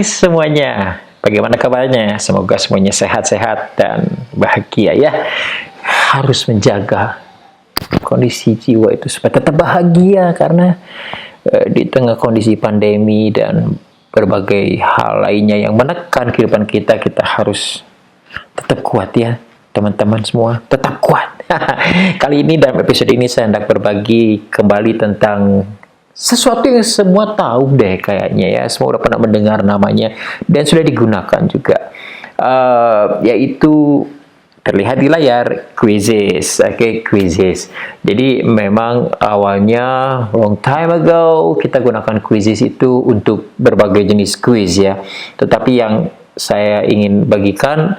Hai semuanya, bagaimana kabarnya? Semoga semuanya sehat-sehat dan bahagia ya. Harus menjaga kondisi jiwa itu supaya tetap bahagia karena di tengah kondisi pandemi dan berbagai hal lainnya yang menekan kehidupan kita, kita harus tetap kuat ya, teman-teman semua, tetap kuat. Kali ini dalam episode ini saya hendak berbagi kembali tentang sesuatu yang semua tahu deh kayaknya ya, semua udah pernah mendengar namanya dan sudah digunakan juga, yaitu terlihat di layar, quizzes. Oke, quizzes. Jadi memang awalnya long time ago kita gunakan quizzes itu untuk berbagai jenis quiz ya, tetapi yang saya ingin bagikan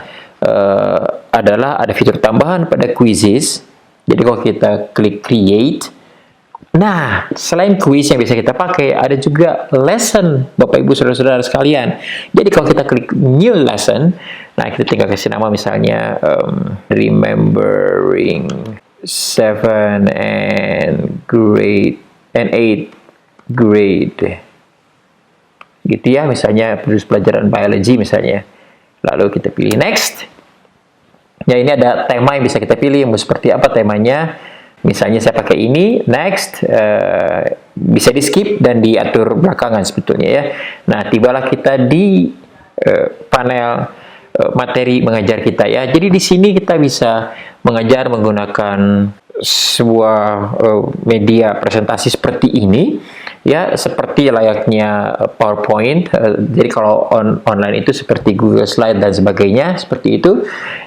adalah ada fitur tambahan pada quizzes. Jadi kalau kita klik create, nah, selain quiz yang bisa kita pakai, ada juga lesson, Bapak Ibu Saudara-saudara sekalian. Jadi kalau kita klik new lesson, nah kita tinggal kasih nama misalnya remembering 7 and 8 grade. Gitu ya, misalnya pelajaran biology misalnya. Lalu kita pilih next. Ya, ini ada tema yang bisa kita pilih, mau seperti apa temanya. Misalnya saya pakai ini, next, bisa di skip dan diatur belakangan sebetulnya ya. Nah, tibalah kita di panel materi mengajar kita ya. Jadi di sini kita bisa mengajar menggunakan sebuah media presentasi seperti ini ya, seperti layaknya PowerPoint. Jadi kalau online itu seperti Google Slide dan sebagainya, seperti itu.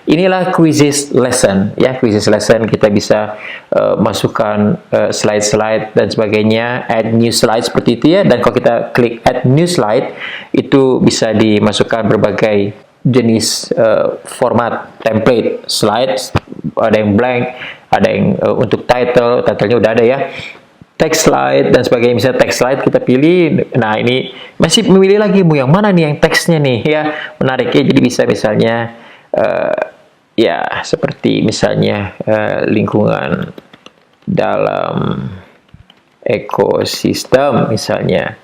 Inilah quizzes lesson ya, quizzes lesson kita bisa masukkan slide-slide dan sebagainya, add new slide seperti itu ya. Dan kalau kita klik add new slide, itu bisa dimasukkan berbagai jenis format template slide, ada yang blank, ada yang untuk title-nya udah ada ya, text slide dan sebagainya. Misalnya text slide kita pilih, nah ini masih memilih lagi mau yang mana nih yang teksnya nih ya, menarik ya. Jadi bisa misalnya ya seperti misalnya lingkungan dalam ekosistem misalnya.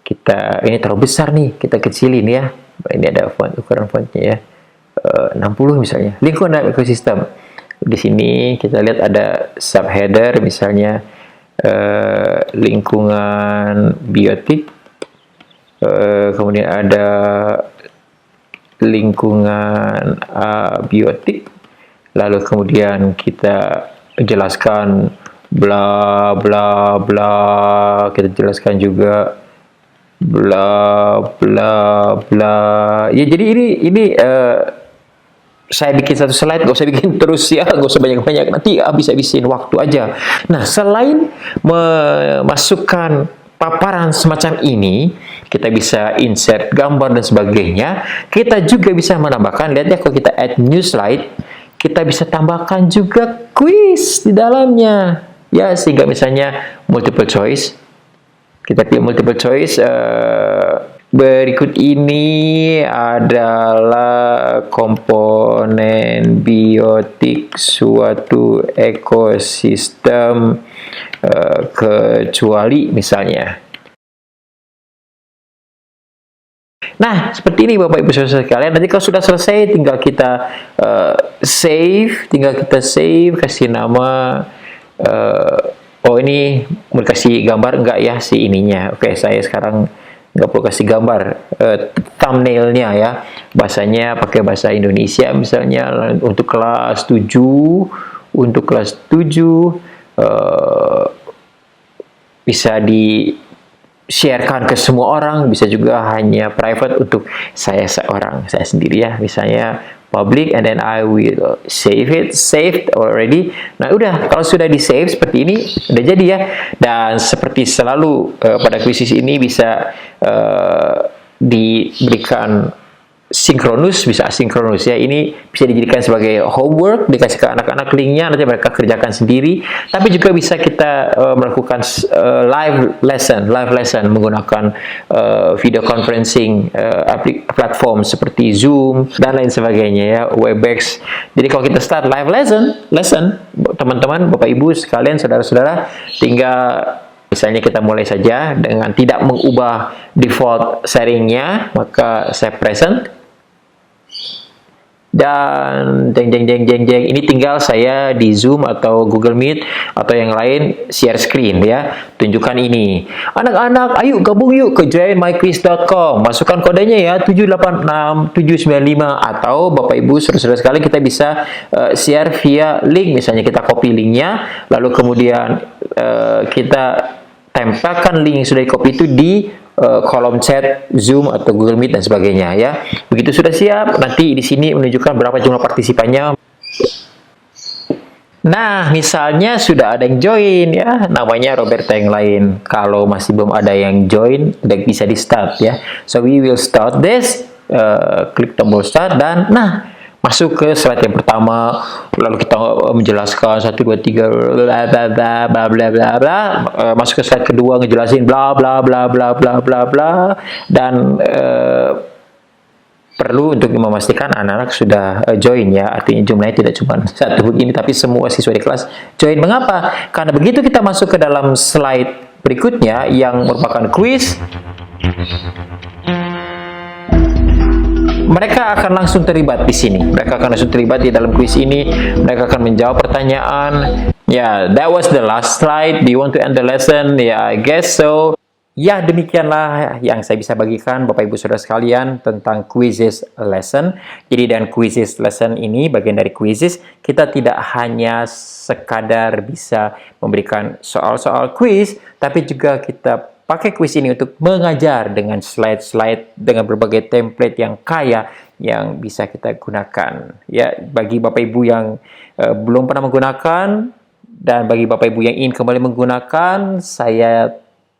Kita ini terlalu besar nih, kita kecilin ya. Ini ada ukuran fontnya ya, 60 misalnya, lingkungan dalam ekosistem. Di sini kita lihat ada subheader misalnya lingkungan biotik, kemudian ada lingkungan biotik, lalu kemudian kita jelaskan bla bla bla, kita jelaskan juga bla bla bla ya. Jadi ini saya bikin satu slide, gak usah bikin terus ya, gak usah banyak-banyak, nanti habis-habisin waktu aja. Nah, selain memasukkan paparan semacam ini, kita bisa insert gambar dan sebagainya. Kita juga bisa menambahkan, lihat ya, kalau kita add new slide, kita bisa tambahkan juga quiz di dalamnya ya, sehingga misalnya multiple choice, kita pilih multiple choice. Berikut ini adalah komponen biotik suatu ekosistem kecuali misalnya. Nah, seperti ini Bapak Ibu Saudara sekalian. Nanti kalau sudah selesai tinggal kita save, kasih nama. Oh, ini mau kasih gambar enggak ya si ininya. Oke, saya sekarang nggak perlu kasih gambar thumbnailnya ya, bahasanya pakai bahasa Indonesia misalnya. Untuk kelas 7 bisa di sharekan ke semua orang, bisa juga hanya private untuk saya sendiri ya, misalnya public, and then I will saved already. Nah, udah, kalau sudah di save seperti ini udah jadi ya. Dan seperti selalu pada kuisis ini bisa diberikan sinkronus, bisa asinkronus ya. Ini bisa dijadikan sebagai homework, dikasih ke anak-anak linknya, nanti mereka kerjakan sendiri. Tapi juga bisa kita melakukan live lesson menggunakan video conferencing platform seperti Zoom dan lain sebagainya ya, Webex. Jadi kalau kita start live lesson, teman-teman, Bapak Ibu sekalian, saudara-saudara, tinggal Misalnya kita mulai saja dengan tidak mengubah default sharingnya, maka saya present. Dan ini tinggal saya di Zoom atau Google Meet atau yang lain share screen ya. Tunjukkan ini. Anak-anak, ayo gabung yuk ke joinmyquiz.com. Masukkan kodenya ya 786795 atau Bapak Ibu saudara-saudara sekalian kita bisa share via link. Misalnya kita copy linknya, lalu kemudian kita tempelkan link yang sudah di copy itu di kolom chat Zoom atau Google Meet dan sebagainya ya. Begitu sudah siap, nanti di sini menunjukkan berapa jumlah partisipannya. Nah, misalnya sudah ada yang join ya, namanya Roberta yang lain. Kalau masih belum ada yang join, udah bisa di start ya. So we will start this. Klik tombol start dan masuk ke slide yang pertama, lalu kita menjelaskan 1 2 3 bla bla bla bla bla bla bla. Masuk ke slide kedua ngejelasin bla bla bla bla bla bla bla dan perlu untuk memastikan anak-anak sudah join ya. Artinya jumlahnya tidak cuma satu begini tapi semua siswa di kelas join. Mengapa? Karena begitu kita masuk ke dalam slide berikutnya yang merupakan quiz, mereka akan langsung terlibat di sini. Mereka akan langsung terlibat di dalam kuis ini. Mereka akan menjawab pertanyaan. Ya, that was the last slide. Do you want to end the lesson? Ya, I guess so. Ya, demikianlah yang saya bisa bagikan Bapak Ibu Saudara sekalian tentang quizzes lesson. Jadi dan quizzes lesson ini bagian dari quizzes, kita tidak hanya sekadar bisa memberikan soal-soal quiz, tapi juga kita pakai quiz ini untuk mengajar dengan slide-slide dengan berbagai template yang kaya yang bisa kita gunakan. Ya, bagi Bapak Ibu yang belum pernah menggunakan dan bagi Bapak Ibu yang ingin kembali menggunakan, saya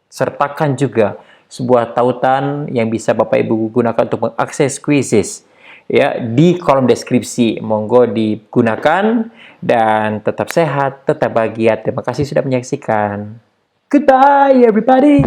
sertakan juga sebuah tautan yang bisa Bapak Ibu gunakan untuk mengakses quizzes. Ya, di kolom deskripsi, monggo digunakan dan tetap sehat, tetap bahagia. Terima kasih sudah menyaksikan. Goodbye, everybody.